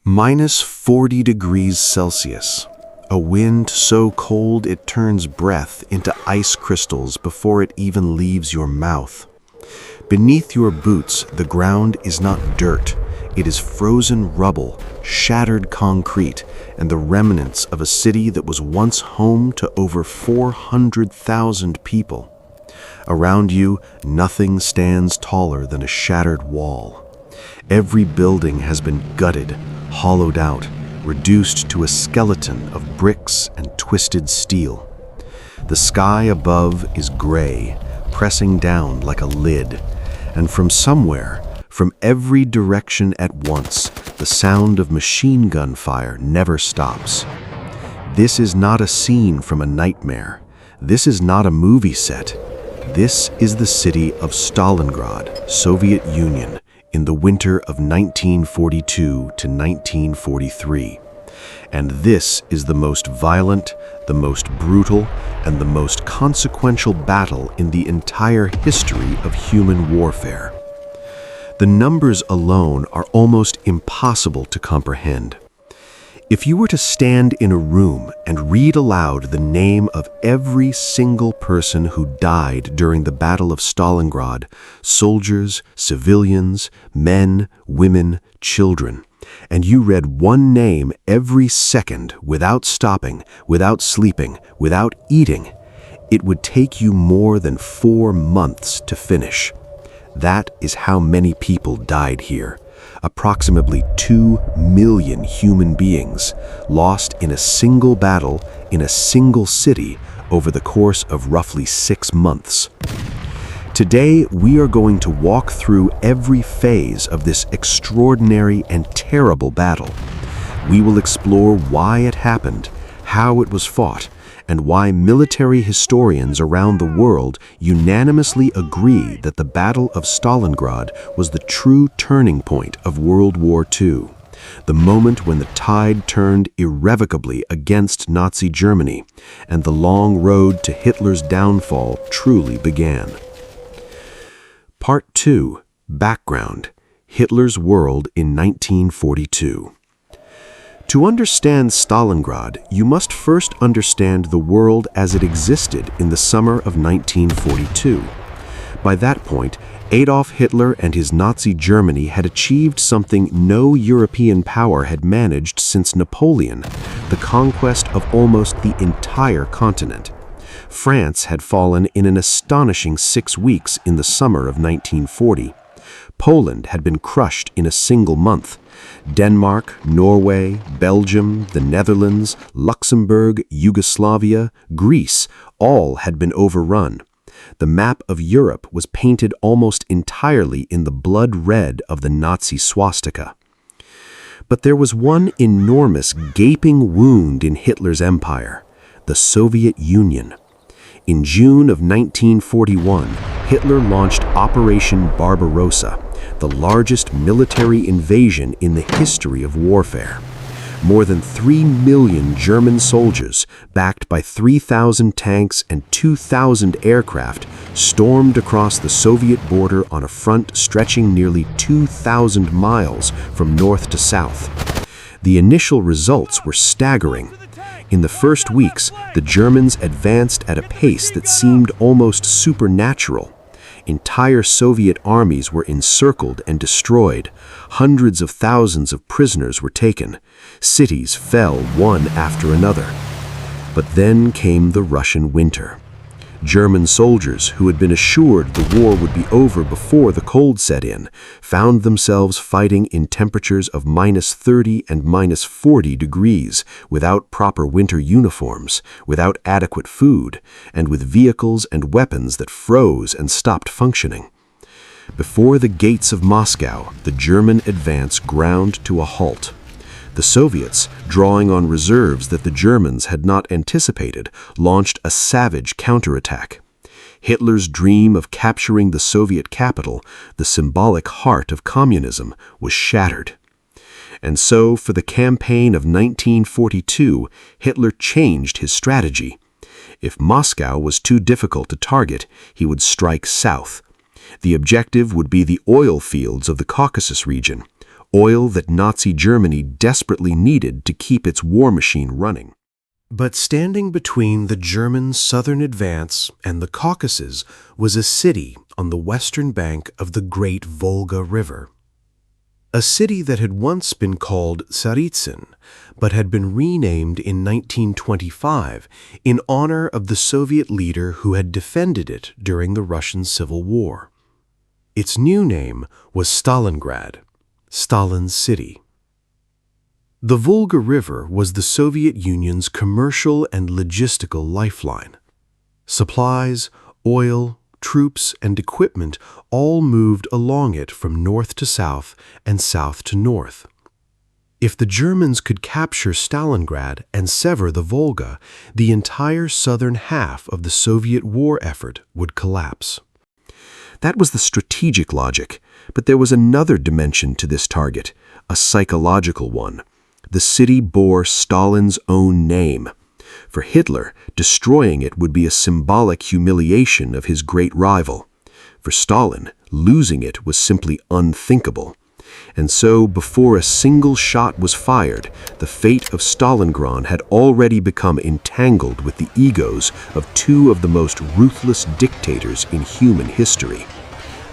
Minus 40 degrees Celsius. A wind so cold it turns breath into ice crystals before it even leaves your mouth. Beneath your boots, the ground is not dirt. It is frozen rubble, shattered concrete, and the remnants of a city that was once home to over 400,000 people. Around you, nothing stands taller than a shattered wall. Every building has been gutted, hollowed out, reduced to a skeleton of bricks and twisted steel. The sky above is gray, pressing down like a lid, and from somewhere, from every direction at once, the sound of machine gun fire never stops. This is not a scene from a nightmare. This is not a movie set. This is the city of Stalingrad, Soviet Union, in the winter of 1942 to 1943. And this is the most violent, the most brutal, and the most consequential battle in the entire history of human warfare. The numbers alone are almost impossible to comprehend. If you were to stand in a room and read aloud the name of every single person who died during the Battle of Stalingrad, soldiers, civilians, men, women, children, and you read one name every second without stopping, without sleeping, without eating, it would take you more than 4 months to finish. That is how many people died here. Approximately 2 million human beings lost in a single battle in a single city over the course of roughly 6 months. Today, we are going to walk through every phase of this extraordinary and terrible battle. We will explore why it happened, how it was fought, and why military historians around the world unanimously agree that the Battle of Stalingrad was the true turning point of World War II, the moment when the tide turned irrevocably against Nazi Germany, and the long road to Hitler's downfall truly began. Part 2. Background: Hitler's World in 1942. To understand Stalingrad, you must first understand the world as it existed in the summer of 1942. By that point, Adolf Hitler and his Nazi Germany had achieved something no European power had managed since Napoleon: the conquest of almost the entire continent. France had fallen in an astonishing 6 weeks in the summer of 1940. Poland had been crushed in a single month. Denmark, Norway, Belgium, the Netherlands, Luxembourg, Yugoslavia, Greece, all had been overrun. The map of Europe was painted almost entirely in the blood red of the Nazi swastika. But there was one enormous gaping wound in Hitler's empire: the Soviet Union. In June of 1941, Hitler launched Operation Barbarossa, the largest military invasion in the history of warfare. More than 3 million German soldiers, backed by 3,000 tanks and 2,000 aircraft, stormed across the Soviet border on a front stretching nearly 2,000 miles from north to south. The initial results were staggering. In the first weeks, the Germans advanced at a pace that seemed almost supernatural. Entire Soviet armies were encircled and destroyed. Hundreds of thousands of prisoners were taken. Cities fell one after another. But then came the Russian winter. German soldiers, who had been assured the war would be over before the cold set in, found themselves fighting in temperatures of -30 and -40 degrees, without proper winter uniforms, without adequate food, and with vehicles and weapons that froze and stopped functioning. Before the gates of Moscow, the German advance ground to a halt. The Soviets, drawing on reserves that the Germans had not anticipated, launched a savage counterattack. Hitler's dream of capturing the Soviet capital, the symbolic heart of communism, was shattered. And so, for the campaign of 1942, Hitler changed his strategy. If Moscow was too difficult to target, he would strike south. The objective would be the oil fields of the Caucasus region. oil that Nazi Germany desperately needed to keep its war machine running. But standing between the German southern advance and the Caucasus was a city on the western bank of the great Volga River. A city that had once been called Tsaritsyn, but had been renamed in 1925 in honor of the Soviet leader who had defended it during the Russian Civil War. Its new name was Stalingrad, Stalin's city. The Volga River was the Soviet Union's commercial and logistical lifeline. Supplies, oil, troops, and equipment all moved along it from north to south and south to north. If the Germans could capture Stalingrad and sever the Volga, the entire southern half of the Soviet war effort would collapse. That was the strategic logic, but there was another dimension to this target, a psychological one. The city bore Stalin's own name. For Hitler, destroying it would be a symbolic humiliation of his great rival. For Stalin, losing it was simply unthinkable. And so, before a single shot was fired, the fate of Stalingrad had already become entangled with the egos of two of the most ruthless dictators in human history.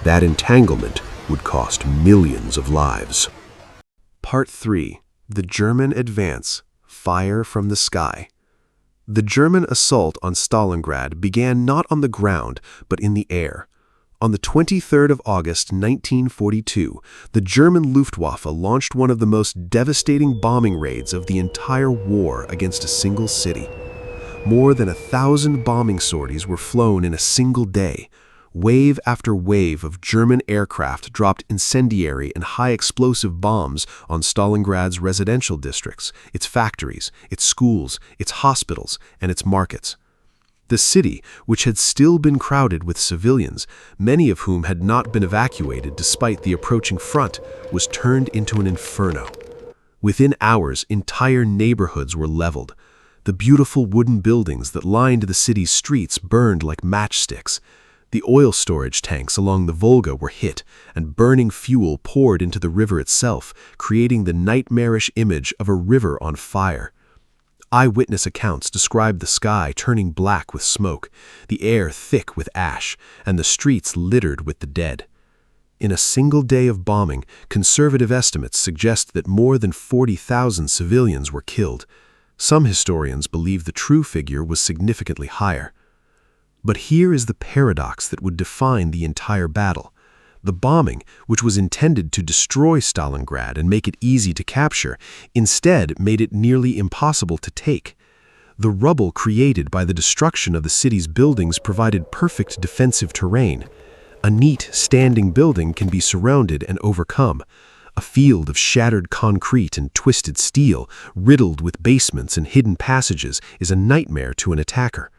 That entanglement would cost millions of lives. Part 3. The German Advance. Fire from the Sky. The German assault on Stalingrad began not on the ground, but in the air. On the 23rd of August 1942, the German Luftwaffe launched one of the most devastating bombing raids of the entire war against a single city. More than 1,000 bombing sorties were flown in a single day. Wave after wave of German aircraft dropped incendiary and high-explosive bombs on Stalingrad's residential districts, its factories, its schools, its hospitals, and its markets. The city, which had still been crowded with civilians, many of whom had not been evacuated despite the approaching front, was turned into an inferno. Within hours, entire neighborhoods were leveled. The beautiful wooden buildings that lined the city's streets burned like matchsticks. The oil storage tanks along the Volga were hit, and burning fuel poured into the river itself, creating the nightmarish image of a river on fire. Eyewitness accounts describe the sky turning black with smoke, the air thick with ash, and the streets littered with the dead. In a single day of bombing, conservative estimates suggest that more than 40,000 civilians were killed. Some historians believe the true figure was significantly higher. But here is the paradox that would define the entire battle. The bombing, which was intended to destroy Stalingrad and make it easy to capture, instead made it nearly impossible to take. The rubble created by the destruction of the city's buildings provided perfect defensive terrain. A neat, standing building can be surrounded and overcome. A field of shattered concrete and twisted steel, riddled with basements and hidden passages, is a nightmare to an attacker.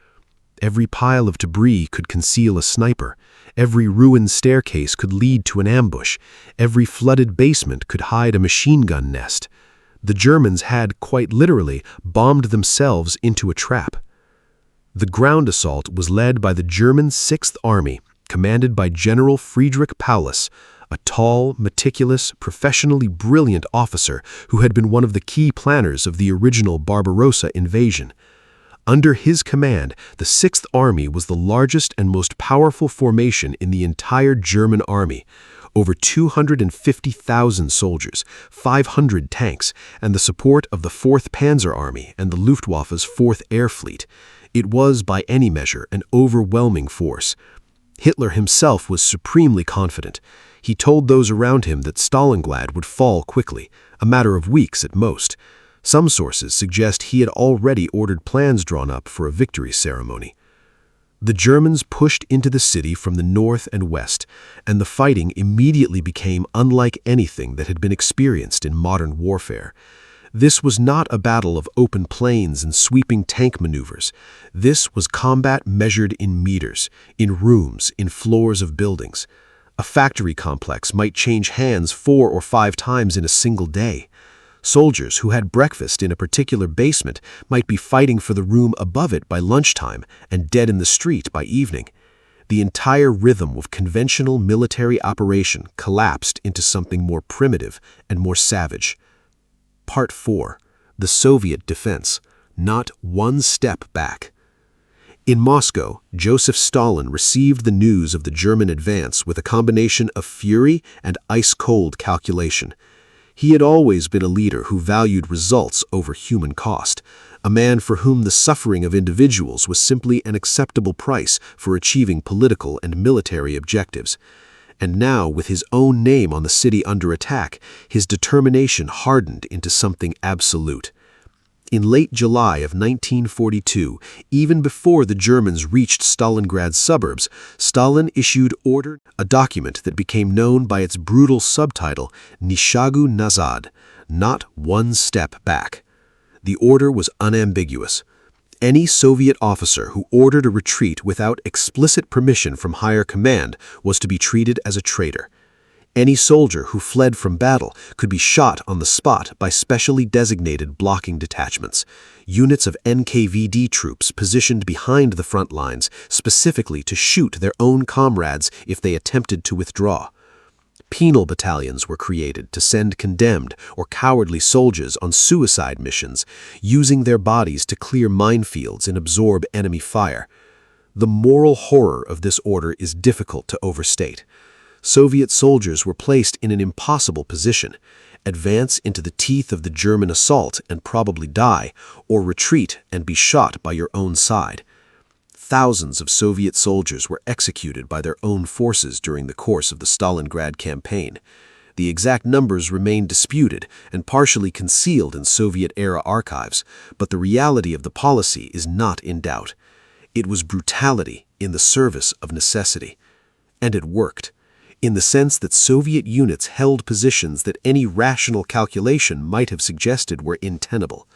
Every pile of debris could conceal a sniper. Every ruined staircase could lead to an ambush. Every flooded basement could hide a machine gun nest. The Germans had, quite literally, bombed themselves into a trap. The ground assault was led by the German 6th Army, commanded by General Friedrich Paulus, a tall, meticulous, professionally brilliant officer who had been one of the key planners of the original Barbarossa invasion. Under his command, the 6th Army was the largest and most powerful formation in the entire German army. Over 250,000 soldiers, 500 tanks, and the support of the 4th Panzer Army and the Luftwaffe's 4th Air Fleet. It was, by any measure, an overwhelming force. Hitler himself was supremely confident. He told those around him that Stalingrad would fall quickly, a matter of weeks at most. Some sources suggest he had already ordered plans drawn up for a victory ceremony. The Germans pushed into the city from the north and west, and the fighting immediately became unlike anything that had been experienced in modern warfare. This was not a battle of open plains and sweeping tank maneuvers. This was combat measured in meters, in rooms, in floors of buildings. A factory complex might change hands 4 or 5 times in a single day. Soldiers who had breakfast in a particular basement might be fighting for the room above it by lunchtime and dead in the street by evening. The entire rhythm of conventional military operation collapsed into something more primitive and more savage. Part 4. The Soviet defense. Not one step back. In Moscow, Joseph Stalin received the news of the German advance with a combination of fury and ice-cold calculation. He had always been a leader who valued results over human cost, a man for whom the suffering of individuals was simply an acceptable price for achieving political and military objectives. And now, with his own name on the city under attack, his determination hardened into something absolute. In late July of 1942, even before the Germans reached Stalingrad's suburbs, Stalin issued Order, a document that became known by its brutal subtitle, Ni shagu nazad, not one step back. The order was unambiguous. Any Soviet officer who ordered a retreat without explicit permission from higher command was to be treated as a traitor. Any soldier who fled from battle could be shot on the spot by specially designated blocking detachments, units of NKVD troops positioned behind the front lines specifically to shoot their own comrades if they attempted to withdraw. Penal battalions were created to send condemned or cowardly soldiers on suicide missions, using their bodies to clear minefields and absorb enemy fire. The moral horror of this order is difficult to overstate. Soviet soldiers were placed in an impossible position: advance into the teeth of the German assault and probably die, or retreat and be shot by your own side. Thousands of Soviet soldiers were executed by their own forces during the course of the Stalingrad campaign. The exact numbers remain disputed and partially concealed in Soviet-era archives, but the reality of the policy is not in doubt. It was brutality in the service of necessity. And it worked, in the sense that Soviet units held positions that any rational calculation might have suggested were untenable.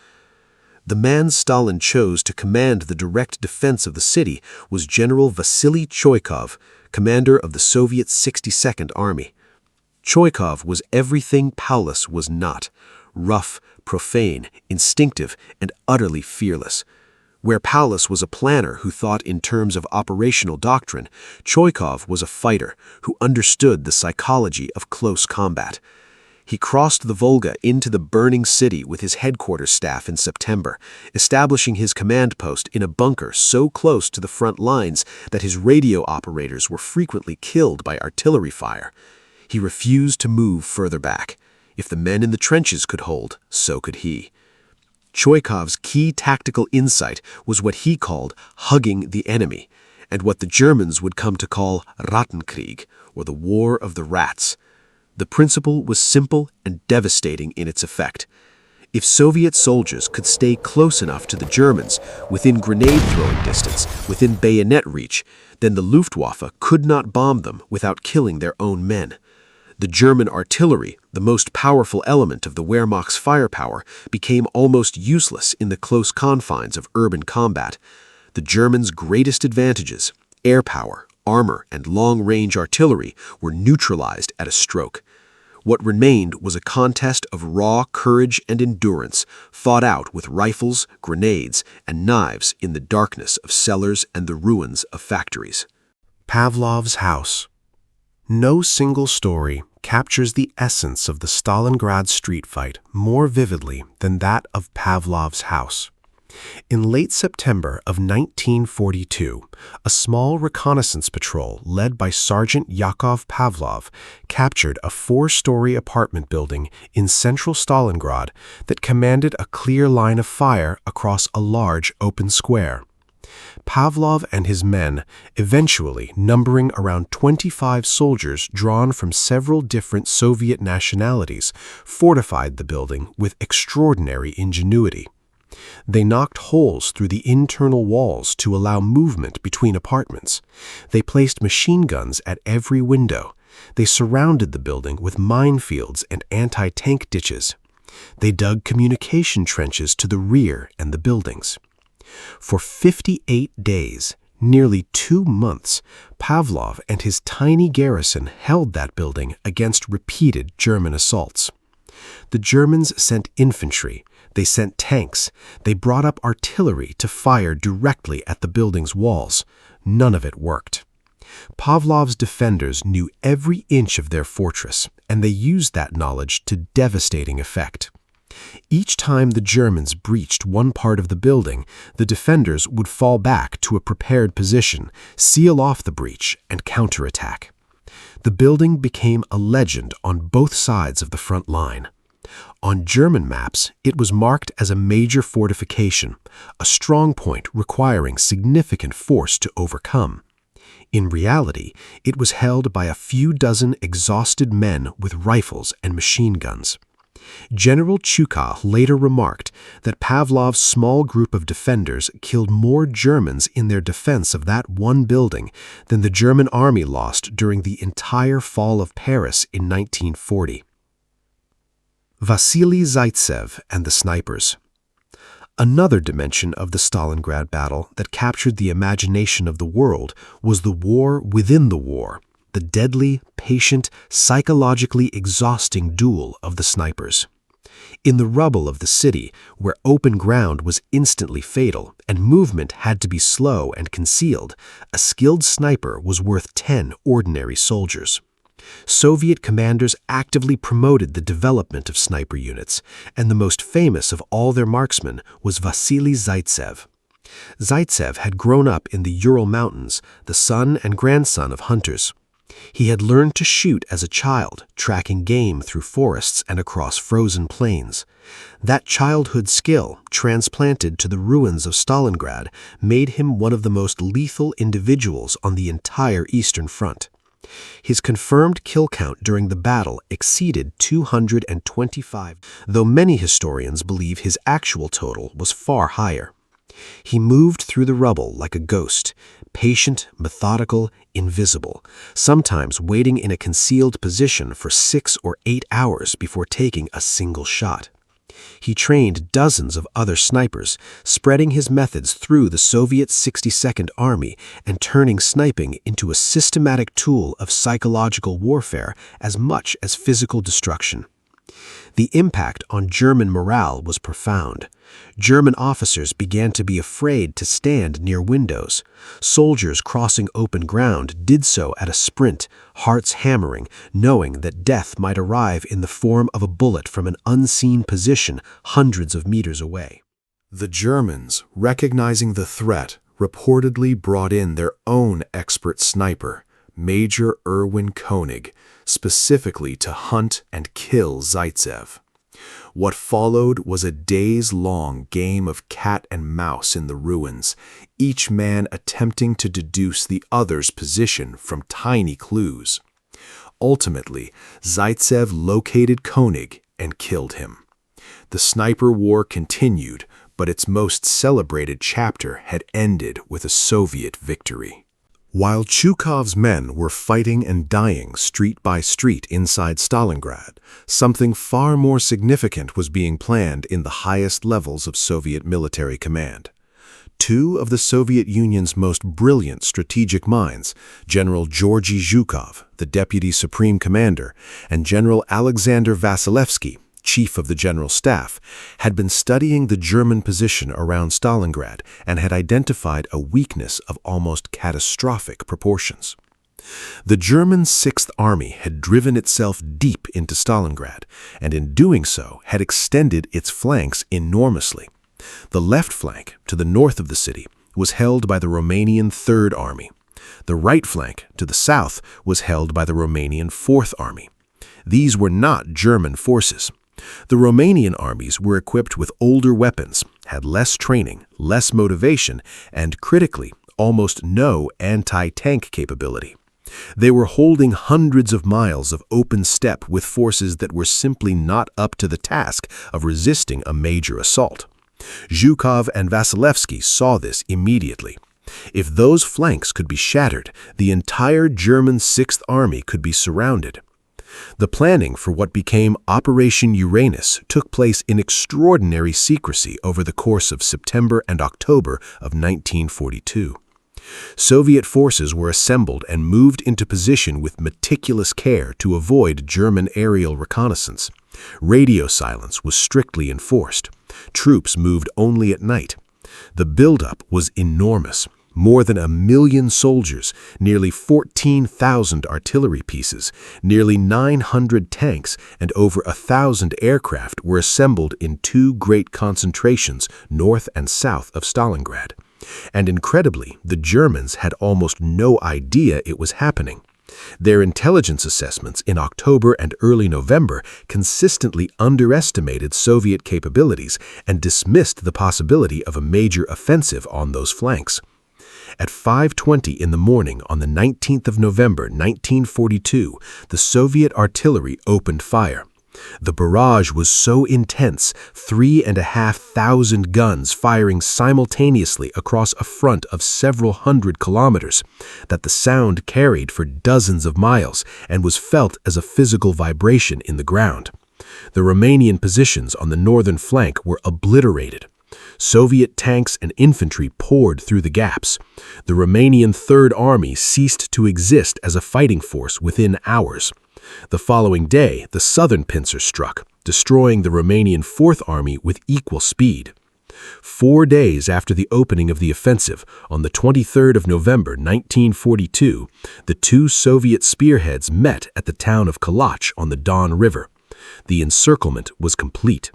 The man Stalin chose to command the direct defense of the city was General Vasily Choikov, commander of the Soviet 62nd Army. Choikov was everything Paulus was not: rough, profane, instinctive, and utterly fearless. Where Paulus was a planner who thought in terms of operational doctrine, Choikov was a fighter who understood the psychology of close combat. He crossed the Volga into the burning city with his headquarters staff in September, establishing his command post in a bunker so close to the front lines that his radio operators were frequently killed by artillery fire. He refused to move further back. If the men in the trenches could hold, so could he. Choikov's key tactical insight was what he called hugging the enemy, and what the Germans would come to call Rattenkrieg, or the War of the Rats. The principle was simple and devastating in its effect. If Soviet soldiers could stay close enough to the Germans, within grenade-throwing distance, within bayonet reach, then the Luftwaffe could not bomb them without killing their own men. The German artillery, the most powerful element of the Wehrmacht's firepower, became almost useless in the close confines of urban combat. The Germans' greatest advantages, air power, armor, and long-range artillery, were neutralized at a stroke. What remained was a contest of raw courage and endurance, fought out with rifles, grenades, and knives in the darkness of cellars and the ruins of factories. Pavlov's house. No single story captures the essence of the Stalingrad street fight more vividly than that of Pavlov's house. In late September of 1942, a small reconnaissance patrol led by Sergeant Yakov Pavlov captured a 4-story apartment building in central Stalingrad that commanded a clear line of fire across a large open square. Pavlov and his men, eventually numbering around 25 soldiers drawn from several different Soviet nationalities, fortified the building with extraordinary ingenuity. They knocked holes through the internal walls to allow movement between apartments. They placed machine guns at every window. They surrounded the building with minefields and anti-tank ditches. They dug communication trenches to the rear and the buildings. For 58 days, nearly 2 months, Pavlov and his tiny garrison held that building against repeated German assaults. The Germans sent infantry, they sent tanks, they brought up artillery to fire directly at the building's walls. None of it worked. Pavlov's defenders knew every inch of their fortress, and they used that knowledge to devastating effect. Each time the Germans breached one part of the building, the defenders would fall back to a prepared position, seal off the breach, and counterattack. The building became a legend on both sides of the front line. On German maps, it was marked as a major fortification, a strong point requiring significant force to overcome. In reality, it was held by a few dozen exhausted men with rifles and machine guns. General Zhukov later remarked that Pavlov's small group of defenders killed more Germans in their defense of that one building than the German army lost during the entire fall of Paris in 1940. Vasily Zaitsev and the snipers. Another dimension of the Stalingrad battle that captured the imagination of the world was the war within the war, the deadly, patient, psychologically exhausting duel of the snipers. In the rubble of the city, where open ground was instantly fatal and movement had to be slow and concealed, a skilled sniper was worth 10 ordinary soldiers. Soviet commanders actively promoted the development of sniper units, and the most famous of all their marksmen was Vasily Zaitsev. Zaitsev had grown up in the Ural Mountains, the son and grandson of hunters. He had learned to shoot as a child, tracking game through forests and across frozen plains. That childhood skill, transplanted to the ruins of Stalingrad, made him one of the most lethal individuals on the entire Eastern Front. His confirmed kill count during the battle exceeded 225, though many historians believe his actual total was far higher. He moved through the rubble like a ghost, patient, methodical, invisible, sometimes waiting in a concealed position for 6 or 8 hours before taking a single shot. He trained dozens of other snipers, spreading his methods through the Soviet 62nd Army and turning sniping into a systematic tool of psychological warfare as much as physical destruction. The impact on German morale was profound. German officers began to be afraid to stand near windows. Soldiers crossing open ground did so at a sprint, hearts hammering, knowing that death might arrive in the form of a bullet from an unseen position hundreds of meters away. The Germans, recognizing the threat, reportedly brought in their own expert sniper, Major Erwin Koenig, specifically to hunt and kill Zaitsev. What followed was a days-long game of cat and mouse in the ruins, each man attempting to deduce the other's position from tiny clues. Ultimately, Zaitsev located Koenig and killed him. The sniper war continued, but its most celebrated chapter had ended with a Soviet victory. While Zhukov's men were fighting and dying street by street inside Stalingrad, something far more significant was being planned in the highest levels of Soviet military command. Two of the Soviet Union's most brilliant strategic minds, General Georgy Zhukov, the Deputy Supreme Commander, and General Alexander Vasilevsky, Chief of the General Staff, had been studying the German position around Stalingrad and had identified a weakness of almost catastrophic proportions. The German Sixth Army had driven itself deep into Stalingrad, and in doing so had extended its flanks enormously. The left flank, to the north of the city, was held by the Romanian Third Army. The right flank, to the south, was held by the Romanian Fourth Army. These were not German forces. The Romanian armies were equipped with older weapons, had less training, less motivation, and, critically, almost no anti-tank capability. They were holding hundreds of miles of open steppe with forces that were simply not up to the task of resisting a major assault. Zhukov and Vasilevsky saw this immediately. If those flanks could be shattered, the entire German Sixth Army could be surrounded. The planning for what became Operation Uranus took place in extraordinary secrecy over the course of September and October of 1942. Soviet forces were assembled and moved into position with meticulous care to avoid German aerial reconnaissance. Radio silence was strictly enforced. Troops moved only at night. The buildup was enormous. More than 1 million soldiers, nearly 14,000 artillery pieces, nearly 900 tanks, and over 1,000 aircraft were assembled in 2 great concentrations north and south of Stalingrad. And incredibly, the Germans had almost no idea it was happening. Their intelligence assessments in October and early November consistently underestimated Soviet capabilities and dismissed the possibility of a major offensive on those flanks. At 5:20 in the morning on the 19th of November 1942, the Soviet artillery opened fire. The barrage was so intense, 3,500 guns firing simultaneously across a front of several hundred kilometers, that the sound carried for dozens of miles and was felt as a physical vibration in the ground. The Romanian positions on the northern flank were obliterated. Soviet tanks and infantry poured through the gaps. The Romanian Third Army ceased to exist as a fighting force within hours. The following day, the southern pincer struck, destroying the Romanian Fourth Army with equal speed. 4 days after the opening of the offensive, on the 23rd of November 1942, the 2 Soviet spearheads met at the town of Kalach on the Don River. The encirclement was complete.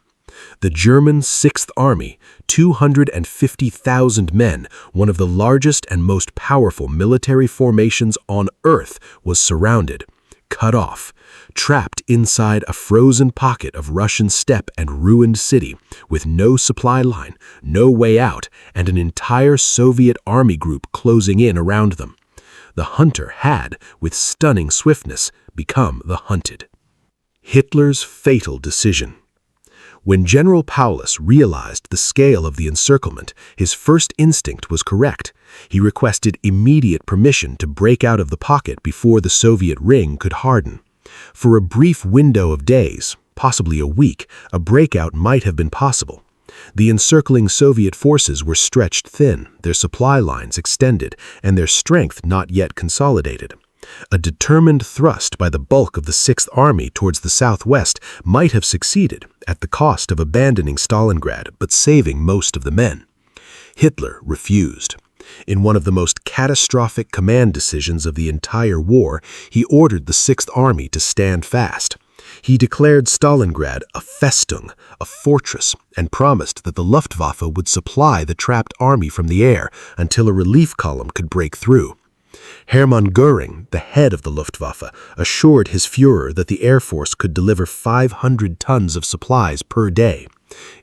The German Sixth Army, 250,000 men, one of the largest and most powerful military formations on earth, was surrounded, cut off, trapped inside a frozen pocket of Russian steppe and ruined city, with no supply line, no way out, and an entire Soviet army group closing in around them. The hunter had, with stunning swiftness, become the hunted. Hitler's fatal decision. When General Paulus realized the scale of the encirclement, his first instinct was correct. He requested immediate permission to break out of the pocket before the Soviet ring could harden. For a brief window of days, possibly a week, a breakout might have been possible. The encircling Soviet forces were stretched thin, their supply lines extended, and their strength not yet consolidated. A determined thrust by the bulk of the Sixth Army towards the southwest might have succeeded, at the cost of abandoning Stalingrad but saving most of the men. Hitler refused. In one of the most catastrophic command decisions of the entire war, he ordered the Sixth Army to stand fast. He declared Stalingrad a Festung, a fortress, and promised that the Luftwaffe would supply the trapped army from the air until a relief column could break through. Hermann Göring, the head of the Luftwaffe, assured his Führer that the Air Force could deliver 500 tons of supplies per day.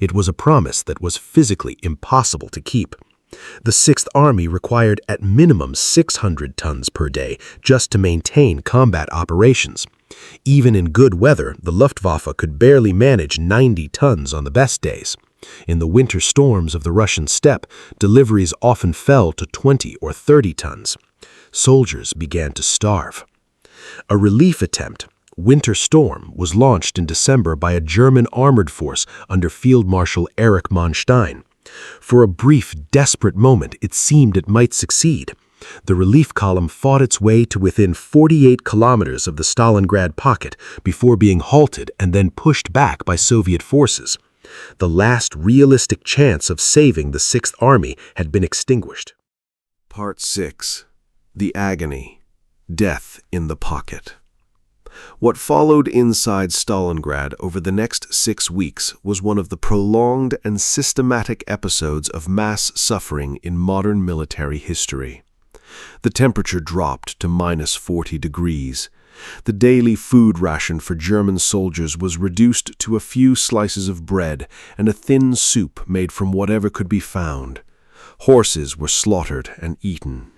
It was a promise that was physically impossible to keep. The Sixth Army required at minimum 600 tons per day just to maintain combat operations. Even in good weather, the Luftwaffe could barely manage 90 tons on the best days. In the winter storms of the Russian steppe, deliveries often fell to 20 or 30 tons. Soldiers began to starve. A relief attempt, Winter Storm, was launched in December by a German armored force under Field Marshal Erich Manstein. For a brief, desperate moment, it seemed it might succeed. The relief column fought its way to within 48 kilometers of the Stalingrad pocket before being halted and then pushed back by Soviet forces. The last realistic chance of saving the Sixth Army had been extinguished. Part 6. The Agony. Death in the Pocket. What followed inside Stalingrad over the next 6 weeks was one of the prolonged and systematic episodes of mass suffering in modern military history. The temperature dropped to -40 degrees. The daily food ration for German soldiers was reduced to a few slices of bread and a thin soup made from whatever could be found. Horses were slaughtered and eaten.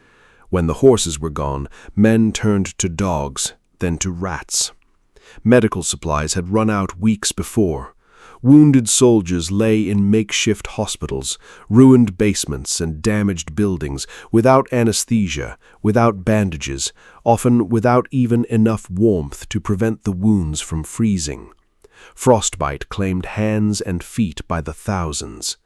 When the horses were gone, men turned to dogs, then to rats. Medical supplies had run out weeks before. Wounded soldiers lay in makeshift hospitals, ruined basements and damaged buildings, without anesthesia, without bandages, often without even enough warmth to prevent the wounds from freezing. Frostbite claimed hands and feet by the thousands.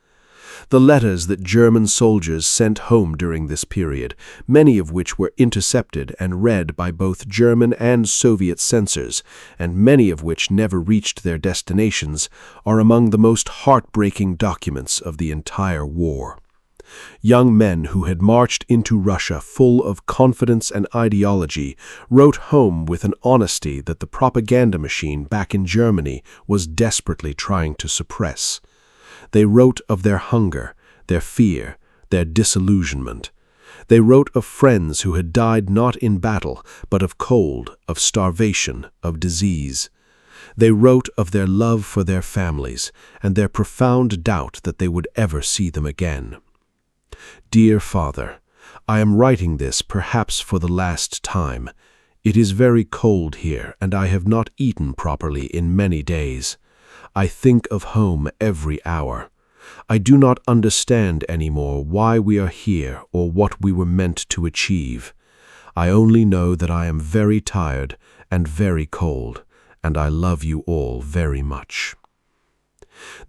The letters that German soldiers sent home during this period, many of which were intercepted and read by both German and Soviet censors, and many of which never reached their destinations, are among the most heartbreaking documents of the entire war. Young men who had marched into Russia full of confidence and ideology wrote home with an honesty that the propaganda machine back in Germany was desperately trying to suppress. They wrote of their hunger, their fear, their disillusionment. They wrote of friends who had died not in battle, but of cold, of starvation, of disease. They wrote of their love for their families and their profound doubt that they would ever see them again. Dear Father, I am writing this perhaps for the last time. It is very cold here, and I have not eaten properly in many days. I think of home every hour. I do not understand anymore why we are here or what we were meant to achieve. I only know that I am very tired and very cold, and I love you all very much.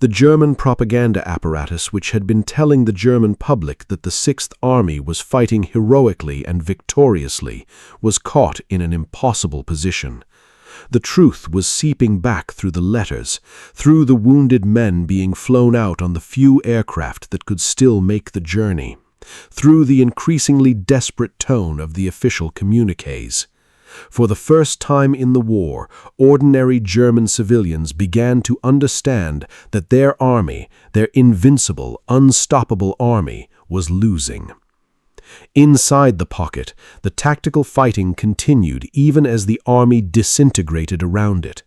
The German propaganda apparatus, which had been telling the German public that the Sixth Army was fighting heroically and victoriously, was caught in an impossible position. The truth was seeping back through the letters, through the wounded men being flown out on the few aircraft that could still make the journey, through the increasingly desperate tone of the official communiques. For the first time in the war, ordinary German civilians began to understand that their army, their invincible, unstoppable army, was losing. Inside the pocket, the tactical fighting continued even as the army disintegrated around it.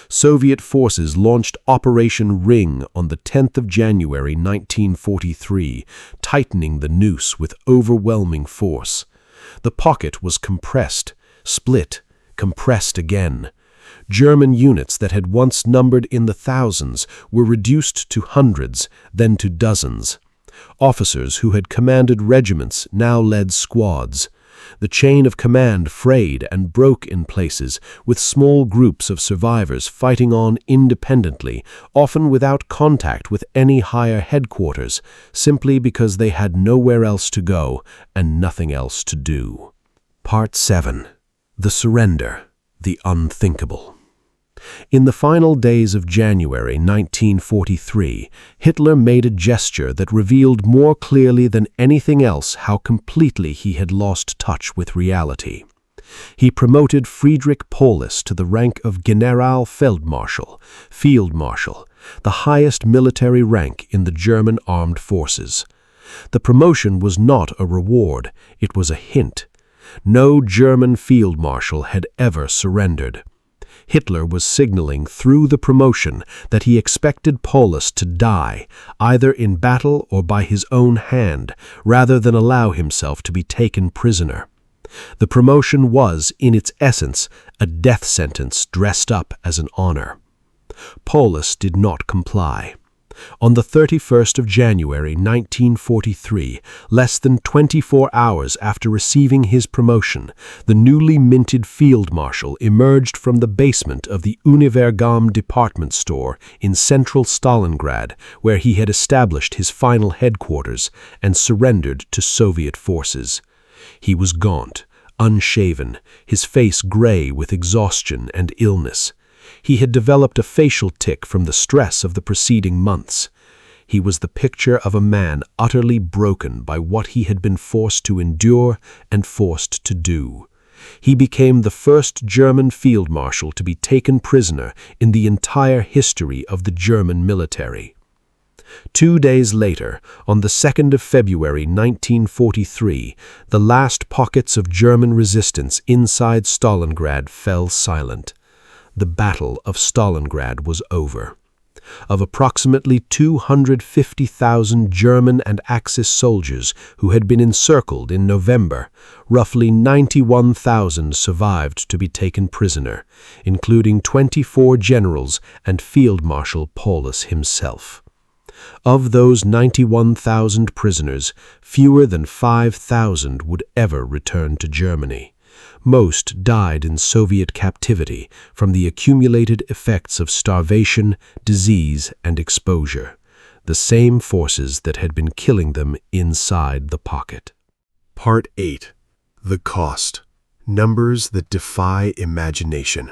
Soviet forces launched Operation Ring on the 10th of January 1943, tightening the noose with overwhelming force. The pocket was compressed, split, compressed again. German units that had once numbered in the thousands were reduced to hundreds, then to dozens. Officers who had commanded regiments now led squads. The chain of command frayed and broke in places, with small groups of survivors fighting on independently, often without contact with any higher headquarters, simply because they had nowhere else to go and nothing else to do. Part 7. The Surrender, the Unthinkable. In the final days of January 1943, Hitler made a gesture that revealed more clearly than anything else how completely he had lost touch with reality. He promoted Friedrich Paulus to the rank of Generalfeldmarschall, Field Marshal, the highest military rank in the German armed forces. The promotion was not a reward, it was a hint. No German field marshal had ever surrendered. Hitler was signaling through the promotion that he expected Paulus to die, either in battle or by his own hand, rather than allow himself to be taken prisoner. The promotion was, in its essence, a death sentence dressed up as an honor. Paulus did not comply. On the 31st of January 1943, less than 24 hours after receiving his promotion, the newly minted field marshal emerged from the basement of the Univergam department store in central Stalingrad, where he had established his final headquarters, and surrendered to Soviet forces. He was gaunt, unshaven, his face gray with exhaustion and illness. He had developed a facial tic from the stress of the preceding months. He was the picture of a man utterly broken by what he had been forced to endure and forced to do. He became the first German field marshal to be taken prisoner in the entire history of the German military. 2 days later, on the 2nd of February 1943, the last pockets of German resistance inside Stalingrad fell silent. The Battle of Stalingrad was over. Of approximately 250,000 German and Axis soldiers who had been encircled in November, roughly 91,000 survived to be taken prisoner, including 24 generals and Field Marshal Paulus himself. Of those 91,000 prisoners, fewer than 5,000 would ever return to Germany. Most died in Soviet captivity from the accumulated effects of starvation, disease, and exposure, the same forces that had been killing them inside the pocket. Part 8. The Cost. Numbers that defy imagination.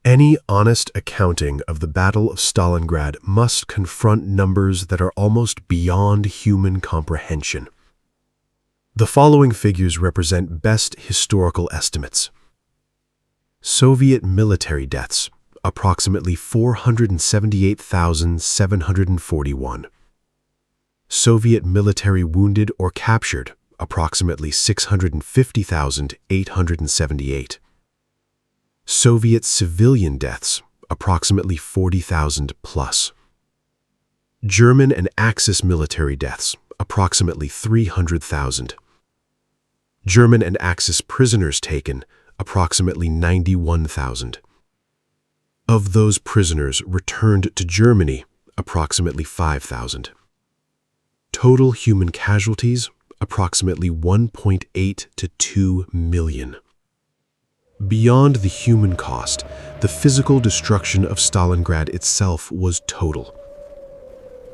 Any honest accounting of the Battle of Stalingrad must confront numbers that are almost beyond human comprehension. The following figures represent best historical estimates. Soviet military deaths, approximately 478,741. Soviet military wounded or captured, approximately 650,878. Soviet civilian deaths, approximately 40,000 plus. German and Axis military deaths, approximately 300,000. German and Axis prisoners taken, approximately 91,000. Of those prisoners returned to Germany, approximately 5,000. Total human casualties, approximately 1.8 to 2 million. Beyond the human cost, the physical destruction of Stalingrad itself was total.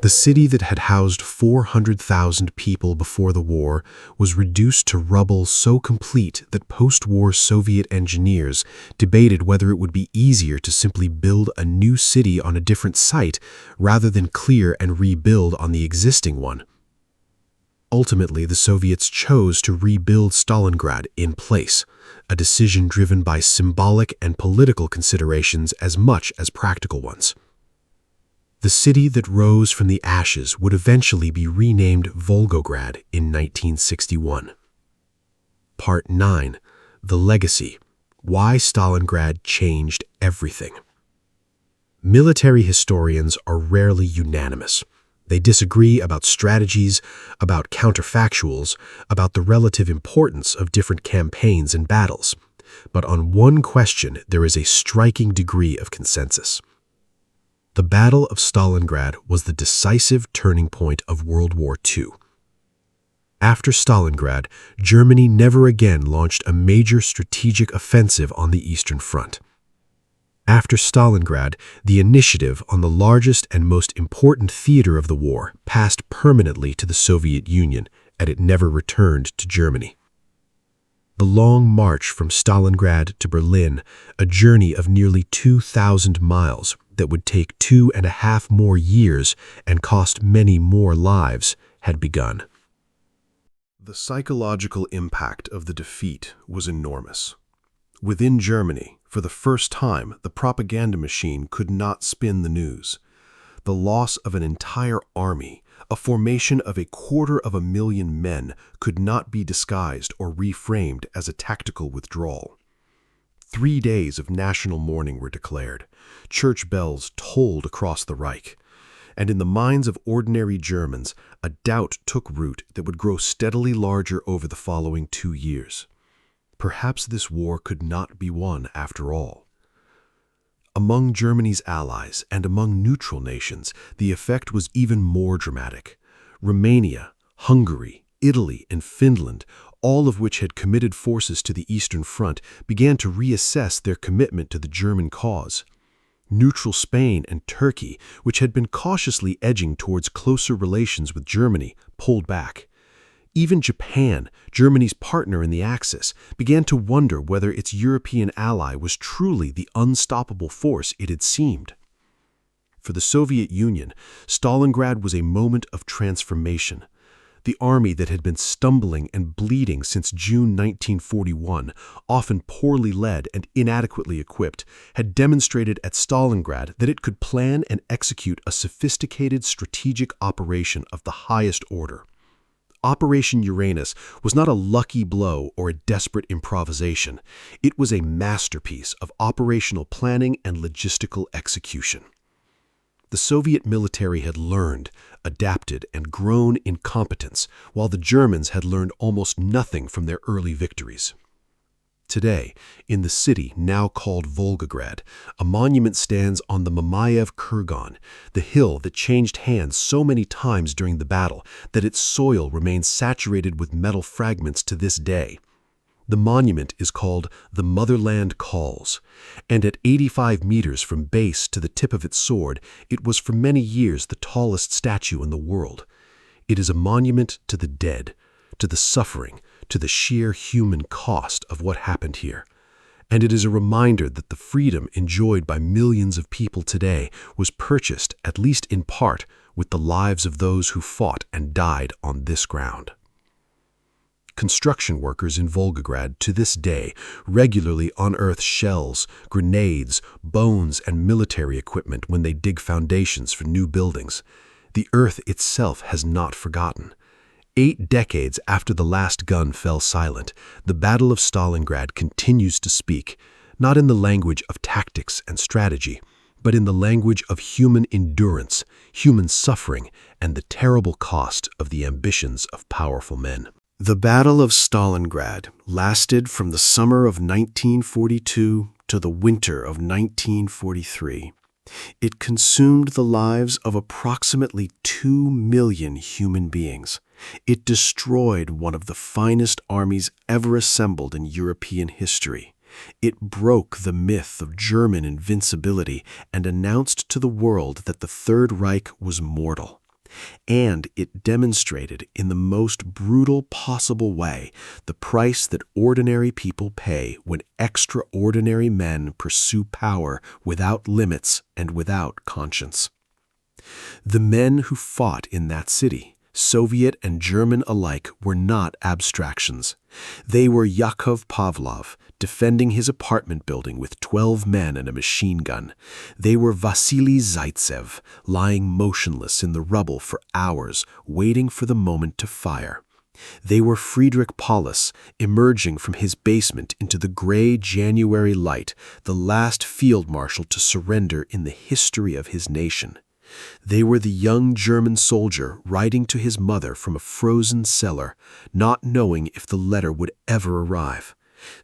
The city that had housed 400,000 people before the war was reduced to rubble so complete that post-war Soviet engineers debated whether it would be easier to simply build a new city on a different site rather than clear and rebuild on the existing one. Ultimately, the Soviets chose to rebuild Stalingrad in place, a decision driven by symbolic and political considerations as much as practical ones. The city that rose from the ashes would eventually be renamed Volgograd in 1961. Part 9. The Legacy. Why Stalingrad Changed Everything. Military historians are rarely unanimous. They disagree about strategies, about counterfactuals, about the relative importance of different campaigns and battles. But on one question, there is a striking degree of consensus. The Battle of Stalingrad was the decisive turning point of World War II. After Stalingrad, Germany never again launched a major strategic offensive on the Eastern Front. After Stalingrad, the initiative on the largest and most important theater of the war passed permanently to the Soviet Union, and it never returned to Germany. The long march from Stalingrad to Berlin, a journey of nearly 2,000 miles that would take 2.5 more years and cost many more lives, had begun. The psychological impact of the defeat was enormous. Within Germany, for the first time, the propaganda machine could not spin the news. The loss of an entire army, a formation of 250,000 men, could not be disguised or reframed as a tactical withdrawal. 3 days of national mourning were declared. Church bells tolled across the Reich. And in the minds of ordinary Germans, a doubt took root that would grow steadily larger over the following 2 years. Perhaps this war could not be won after all. Among Germany's allies and among neutral nations, the effect was even more dramatic. Romania, Hungary, Italy, and Finland, all of which had committed forces to the Eastern Front, began to reassess their commitment to the German cause. Neutral Spain and Turkey, which had been cautiously edging towards closer relations with Germany, pulled back. Even Japan, Germany's partner in the Axis, began to wonder whether its European ally was truly the unstoppable force it had seemed. For the Soviet Union, Stalingrad was a moment of transformation. The army that had been stumbling and bleeding since June 1941, often poorly led and inadequately equipped, had demonstrated at Stalingrad that it could plan and execute a sophisticated strategic operation of the highest order. Operation Uranus was not a lucky blow or a desperate improvisation. It was a masterpiece of operational planning and logistical execution. The Soviet military had learned, adapted, and grown in competence, while the Germans had learned almost nothing from their early victories. Today, in the city now called Volgograd, a monument stands on the Mamayev Kurgan, the hill that changed hands so many times during the battle that its soil remains saturated with metal fragments to this day. The monument is called The Motherland Calls, and at 85 meters from base to the tip of its sword, it was for many years the tallest statue in the world. It is a monument to the dead, to the suffering, to the sheer human cost of what happened here. And it is a reminder that the freedom enjoyed by millions of people today was purchased, at least in part, with the lives of those who fought and died on this ground. Construction workers in Volgograd to this day regularly unearth shells, grenades, bones, and military equipment when they dig foundations for new buildings. The earth itself has not forgotten. 8 decades after the last gun fell silent, the Battle of Stalingrad continues to speak, not in the language of tactics and strategy, but in the language of human endurance, human suffering, and the terrible cost of the ambitions of powerful men. The Battle of Stalingrad lasted from the summer of 1942 to the winter of 1943. It consumed the lives of approximately 2 million human beings. It destroyed one of the finest armies ever assembled in European history. It broke the myth of German invincibility and announced to the world that the Third Reich was mortal. And it demonstrated in the most brutal possible way the price that ordinary people pay when extraordinary men pursue power without limits and without conscience. The men who fought in that city, Soviet and German alike, were not abstractions. They were Yakov Pavlov, defending his apartment building with 12 men and a machine gun. They were Vasily Zaitsev, lying motionless in the rubble for hours, waiting for the moment to fire. They were Friedrich Paulus, emerging from his basement into the gray January light, the last field marshal to surrender in the history of his nation. They were the young German soldier writing to his mother from a frozen cellar, not knowing if the letter would ever arrive.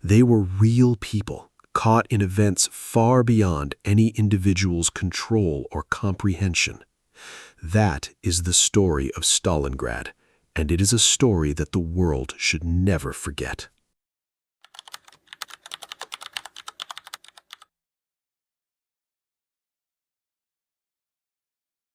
They were real people, caught in events far beyond any individual's control or comprehension. That is the story of Stalingrad, and it is a story that the world should never forget.